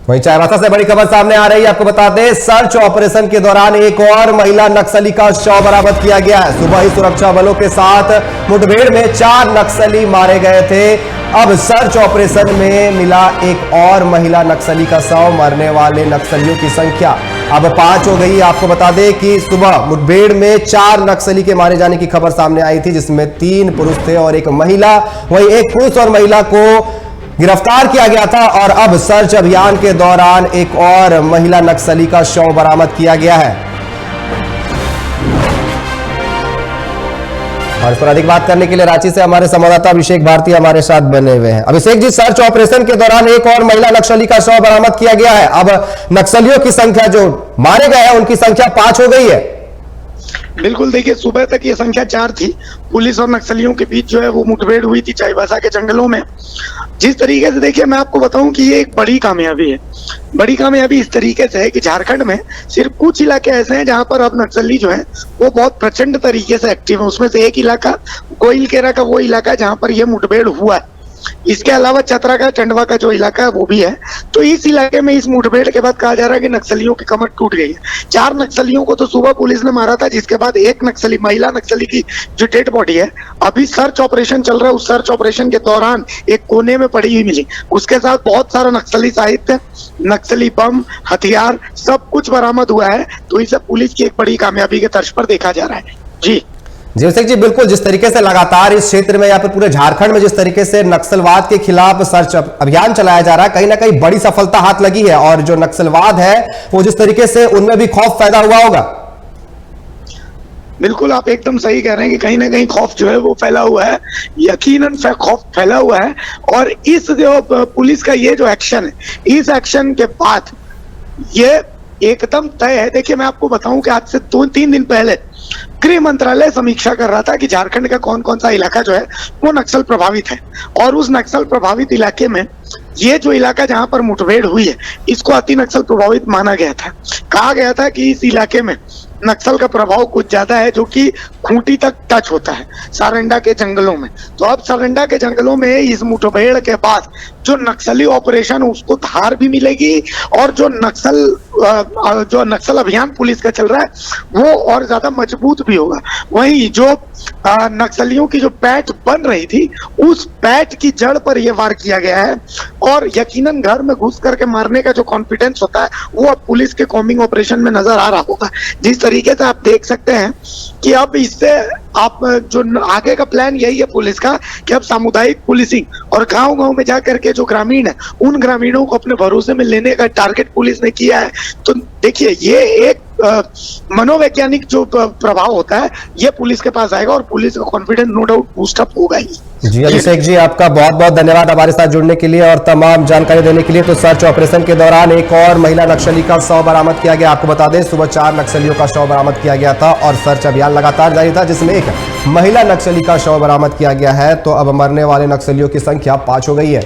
वहीं चाईबासा से बड़ी खबर सामने आ रही है। आपको बता दें, सर्च ऑपरेशन के दौरान एक और महिला नक्सली का शव बरामद किया गया है। सुबह ही सुरक्षा बलों के साथ मुठभेड़ में 4 नक्सली मारे गए थे। अब सर्च ऑपरेशन में मिला एक और महिला नक्सली का शव। मरने वाले नक्सलियों की संख्या अब 5 हो गई। आपको बता दें कि सुबह मुठभेड़ में 4 नक्सली के मारे जाने की खबर सामने आई थी, जिसमें 3 पुरुष थे और एक महिला। वहीं एक पुरुष और महिला को गिरफ्तार किया गया था और अब सर्च अभियान के दौरान एक और महिला नक्सली का शव बरामद किया गया है। और इस पर अधिक बात करने के लिए रांची से हमारे संवाददाता अभिषेक भारती हमारे साथ बने हुए हैं। अभिषेक जी, सर्च ऑपरेशन के दौरान एक और महिला नक्सली का शव बरामद किया गया है। अब नक्सलियों की संख्या, जो मारे गए हैं उनकी संख्या 5 हो गई है। बिल्कुल, देखिए सुबह तक ये संख्या 4 थी। पुलिस और नक्सलियों के बीच जो है वो मुठभेड़ हुई थी चाईबासा के जंगलों में। जिस तरीके से, देखिए मैं आपको बताऊं कि ये एक बड़ी कामयाबी है। बड़ी कामयाबी इस तरीके से है कि झारखंड में सिर्फ कुछ इलाके ऐसे हैं जहां पर अब नक्सली जो है वो बहुत प्रचंड तरीके से एक्टिव है। उसमें से एक इलाका कोइलकेरा का वो इलाका है जहां पर ये मुठभेड़ हुआ है। इसके अलावा चतरा का, टंडवा का जो इलाका है वो भी है। तो इस इलाके में इस मुठभेड़ के बाद कहा जा रहा है कि नक्सलियों की कमर टूट गई है। 4 नक्सलियों को तो सुबह पुलिस ने मारा था, जिसके बाद एक नक्सली, महिला नक्सली की जो डेड बॉडी है, अभी सर्च ऑपरेशन चल रहा है। उस सर्च ऑपरेशन के दौरान एक कोने में पड़ी हुई मिली। उसके साथ बहुत सारा नक्सली साहित्य, नक्सली बम, हथियार, सब कुछ बरामद हुआ है। तो इसे पुलिस की एक बड़ी कामयाबी के तर्ज पर देखा जा रहा है। जी अभिषेक जी, बिल्कुल, जिस तरीके से लगातार इस क्षेत्र में या फिर पूरे झारखंड में जिस तरीके से नक्सलवाद के खिलाफ सर्च अभियान चलाया जा रहा है, कहीं ना कहीं बड़ी सफलता हाथ लगी है। और जो नक्सलवाद है वो जिस तरीके से, उनमें भी खौफ पैदा हुआ होगा। बिल्कुल, आप एकदम सही कह रहे हैं कि कहीं ना कहीं खौफ जो है वो फैला हुआ है। यकीनन खौफ फैला हुआ है। और इस जो पुलिस का ये जो एक्शन है, इस एक्शन के बाद ये एकदम तय है। देखिए मैं आपको बताऊं कि आज से 2-3 दिन पहले गृह मंत्रालय समीक्षा कर रहा था कि झारखंड का कौन कौन सा इलाका जो है वो नक्सल प्रभावित है। और उस नक्सल प्रभावित इलाके में ये जो इलाका जहां पर मुठभेड़ हुई है, इसको अति नक्सल प्रभावित माना गया था। कहा गया था कि इस इलाके में नक्सल का प्रभाव कुछ ज्यादा है, जो कि खूंटी तक टच होता है, सारंडा के जंगलों में। तो अब सारंडा के जंगलों में इस मुठभेड़ के बाद जो नक्सली ऑपरेशन उसको धार भी मिलेगी और जो नक्सल अभियान पुलिस का चल रहा है वो और ज्यादा मजबूत भी होगा। वहीं जो नक्सलियों की जो पैठ बन रही थी, उस पैठ की जड़ पर यह वार किया गया है। और यकीनन घर में घुस करके मारने का जो कॉन्फिडेंस होता है वो अब पुलिस के कॉम्बिंग ऑपरेशन में नजर आ रहा होगा। जिस तरीके से आप देख सकते हैं कि अब इससे आप जो आगे का प्लान यही है पुलिस का कि अब सामुदायिक पुलिसिंग और गांव-गांव में जाकर के जो ग्रामीण है उन ग्रामीणों को अपने भरोसे में लेने का टारगेट पुलिस ने किया है। तो देखिए ये एक मनोवैज्ञानिक जो प्रभाव होता है ये पुलिस के पास आएगा और पुलिस का confidence no doubt boost up होगा ही। जी अभिषेक जी, आपका बहुत बहुत धन्यवाद हमारे साथ जुड़ने के लिए और तमाम जानकारी देने के लिए। तो सर्च ऑपरेशन के दौरान एक और महिला नक्सली का शव बरामद किया गया। आपको बता दें, सुबह 4 नक्सलियों का शव बरामद किया गया था और सर्च अभियान लगातार जारी था, जिसमें एक महिला नक्सली का शव बरामद किया गया है। तो अब मरने वाले नक्सलियों की संख्या 5 हो गई है।